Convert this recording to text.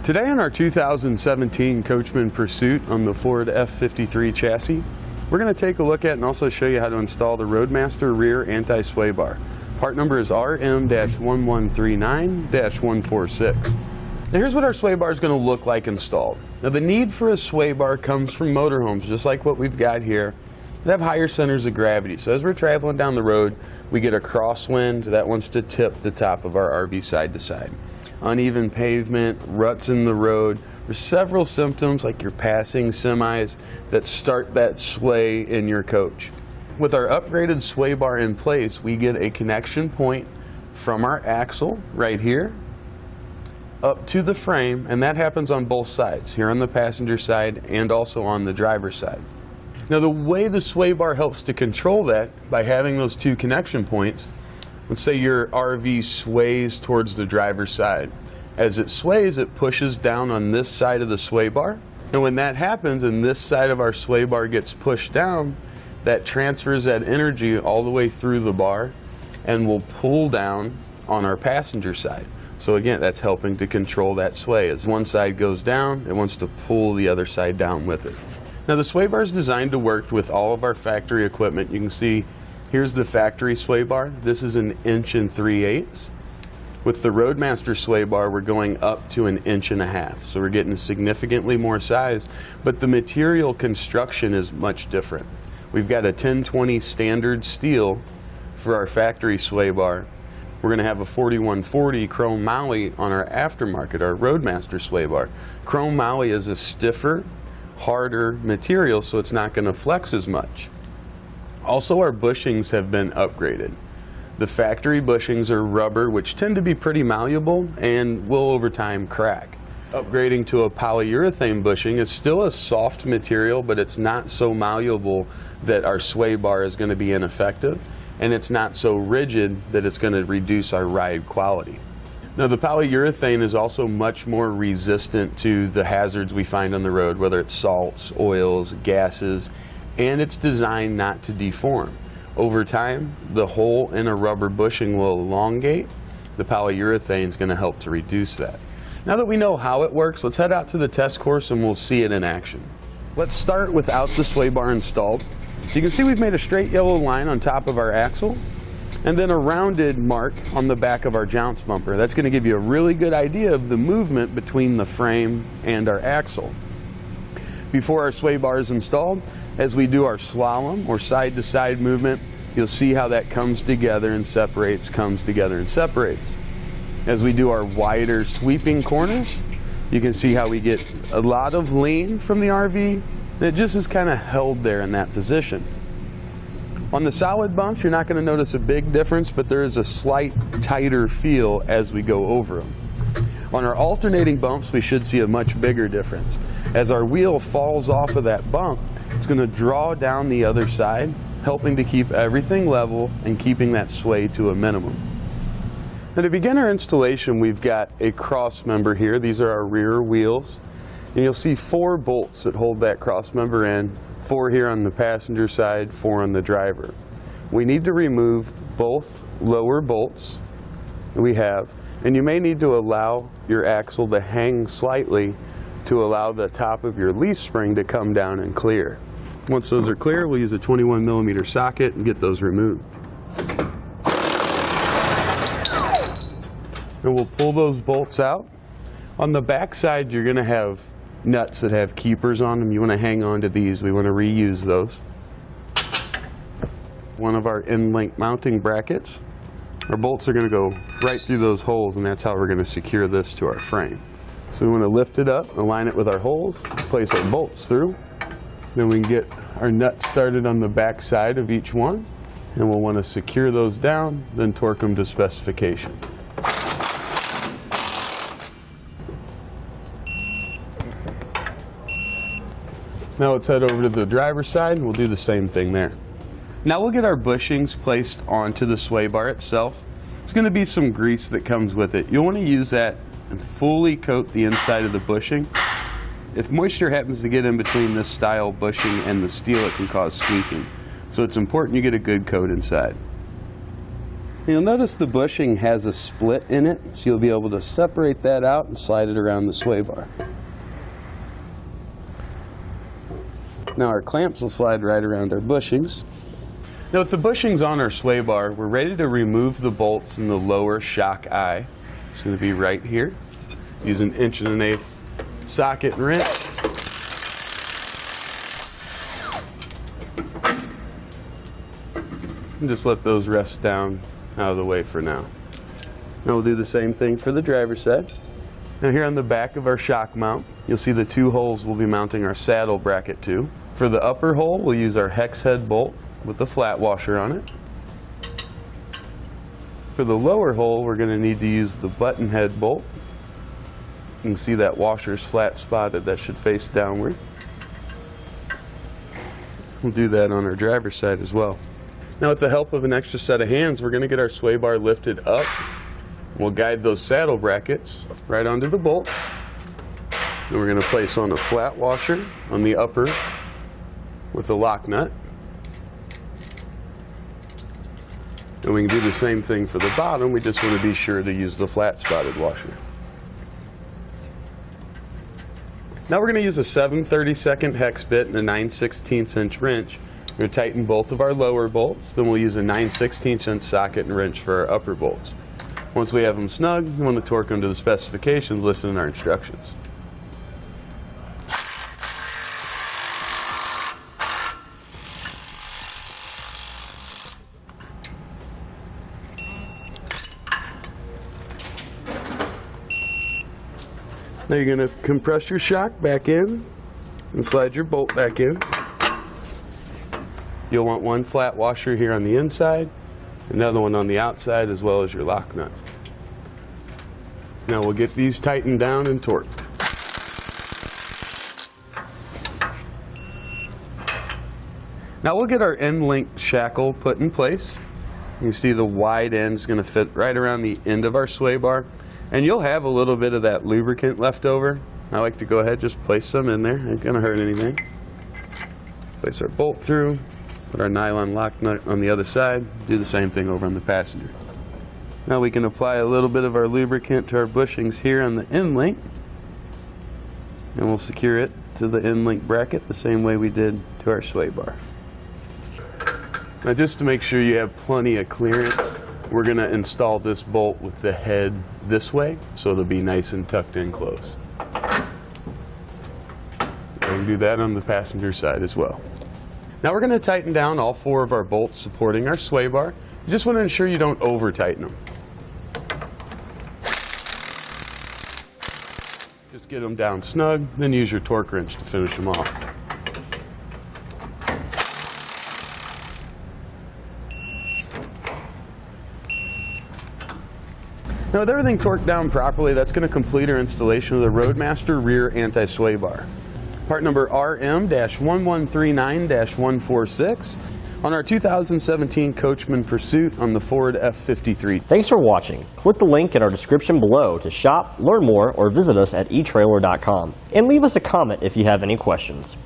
Today on our 2017 Coachman Pursuit on the Ford F-53 chassis, we're going to take a look at and also show you how to install the Roadmaster rear anti-sway bar. Part number is RM-1139-146. Now here's what our sway bar is going to look like installed. Now the need for a sway bar comes from motorhomes, just like what we've got here, that have higher centers of gravity. So as we're traveling down the road, we get a crosswind that wants to tip the top of our RV side to side. Uneven pavement, ruts in the road. There's several symptoms like you're passing semis that start that sway in your coach. With our upgraded sway bar in place, we get a connection point from our axle right here up to the frame, and that happens on both sides, here on the passenger side and also on the driver's side. Now the way the sway bar helps to control that, by having those two connection points, let's say your RV sways towards the driver's side. As it sways, it pushes down on this side of the sway bar. And when that happens and this side of our sway bar gets pushed down, that transfers that energy all the way through the bar and will pull down on our passenger side. So again, that's helping to control that sway. As one side goes down, it wants to pull the other side down with it. Now the sway bar is designed to work with all of our factory equipment. You can see here's the factory sway bar. This is 1 3/8 inches. With the Roadmaster sway bar, we're going up to 1.5 inches. So we're getting significantly more size, but the material construction is much different. We've got a 1020 standard steel for our factory sway bar. We're going to have a 4140 chrome moly on our aftermarket, our Roadmaster sway bar. Chrome moly is a stiffer, harder material, so it's not going to flex as much. Also, our bushings have been upgraded. The factory bushings are rubber, which tend to be pretty malleable and will over time crack. Upgrading to a polyurethane bushing is still a soft material, but it's not so malleable that our sway bar is going to be ineffective, and it's not so rigid that it's going to reduce our ride quality. Now the polyurethane is also much more resistant to the hazards we find on the road, whether it's salts, oils, gases, and it's designed not to deform. Over time, the hole in a rubber bushing will elongate. The polyurethane is going to help to reduce that. Now that we know how it works, let's head out to the test course and we'll see it in action. Let's start without the sway bar installed. You can see we've made a straight yellow line on top of our axle and then a rounded mark on the back of our jounce bumper. That's going to give you a really good idea of the movement between the frame and our axle. Before our sway bar is installed, as we do our slalom or side-to-side movement, you'll see how that comes together and separates, comes together and separates. As we do our wider sweeping corners, you can see how we get a lot of lean from the RV, and it just is kind of held there in that position. On the solid bumps, you're not going to notice a big difference, but there is a slight tighter feel as we go over them. On our alternating bumps, we should see a much bigger difference. As our wheel falls off of that bump, it's going to draw down the other side, helping to keep everything level and keeping that sway to a minimum. Now to begin our installation, we've got a cross member here. These are our rear wheels. And you'll see 4 bolts that hold that cross member in, 4 here on the passenger side, 4 on the driver. We need to remove both lower bolts that we have, and you may need to allow your axle to hang slightly to allow the top of your leaf spring to come down and clear. Once those are clear, we'll use a 21mm socket and get those removed. And we'll pull those bolts out. On the back side, you're going to have nuts that have keepers on them. You want to hang on to these. We want to reuse those. One of our end link mounting brackets. Our bolts are going to go right through those holes, and that's how we're going to secure this to our frame. So we want to lift it up, align it with our holes, place our bolts through. Then we can get our nuts started on the back side of each one, and we'll want to secure those down, then torque them to specification. Now let's head over to the driver's side and we'll do the same thing there. Now we'll get our bushings placed onto the sway bar itself. There's going to be some grease that comes with it. You'll want to use that and fully coat the inside of the bushing. If moisture happens to get in between this style bushing and the steel, it can cause squeaking. So it's important you get a good coat inside. You'll notice the bushing has a split in it, so you'll be able to separate that out and slide it around the sway bar. Now our clamps will slide right around our bushings. Now with the bushings on our sway bar, we're ready to remove the bolts in the lower shock eye. It's going to be right here. Use an 1.1/8 socket and wrench. And just let those rest down out of the way for now. Now we'll do the same thing for the driver's side. Now here on the back of our shock mount, you'll see the 2 holes we'll be mounting our saddle bracket to. For the upper hole, we'll use our hex head bolt with a flat washer on it. For the lower hole, we're going to need to use the button head bolt. You can see that washer's flat spotted. That should face downward. We'll do that on our driver's side as well. Now with the help of an extra set of hands, we're going to get our sway bar lifted up. We'll guide those saddle brackets right onto the bolt. Then we're going to place on a flat washer on the upper with a lock nut. And we can do the same thing for the bottom. We just want to be sure to use the flat spotted washer. Now we're going to use a 7/32 hex bit and a 9/16 inch wrench. We're going to tighten both of our lower bolts. Then we'll use a 9/16 inch socket and wrench for our upper bolts. Once we have them snug, we want to torque them to the specifications listed in our instructions. Now you're going to compress your shock back in and slide your bolt back in. You'll want one flat washer here on the inside, another one on the outside, as well as your lock nut. Now we'll get these tightened down and torqued. Now we'll get our end link shackle put in place. You see the wide end is going to fit right around the end of our sway bar. And you'll have a little bit of that lubricant left over. I like to go ahead, just place some in there. Ain't gonna hurt anything. Place our bolt through, put our nylon lock nut on the other side, do the same thing over on the passenger. Now we can apply a little bit of our lubricant to our bushings here on the end link. And we'll secure it to the end link bracket the same way we did to our sway bar. Now just to make sure you have plenty of clearance, we're going to install this bolt with the head this way, so it'll be nice and tucked in close. We can do that on the passenger side as well. Now we're going to tighten down all 4 of our bolts supporting our sway bar. You just want to ensure you don't over tighten them. Just get them down snug, then use your torque wrench to finish them off. Now with everything torqued down properly, that's going to complete our installation of the Roadmaster rear anti-sway bar. Part number RM-1139-146 on our 2017 Coachman Pursuit on the Ford F-53. Thanks for watching. Click the link in our description below to shop, learn more, or visit us at etrailer.com. And leave us a comment if you have any questions.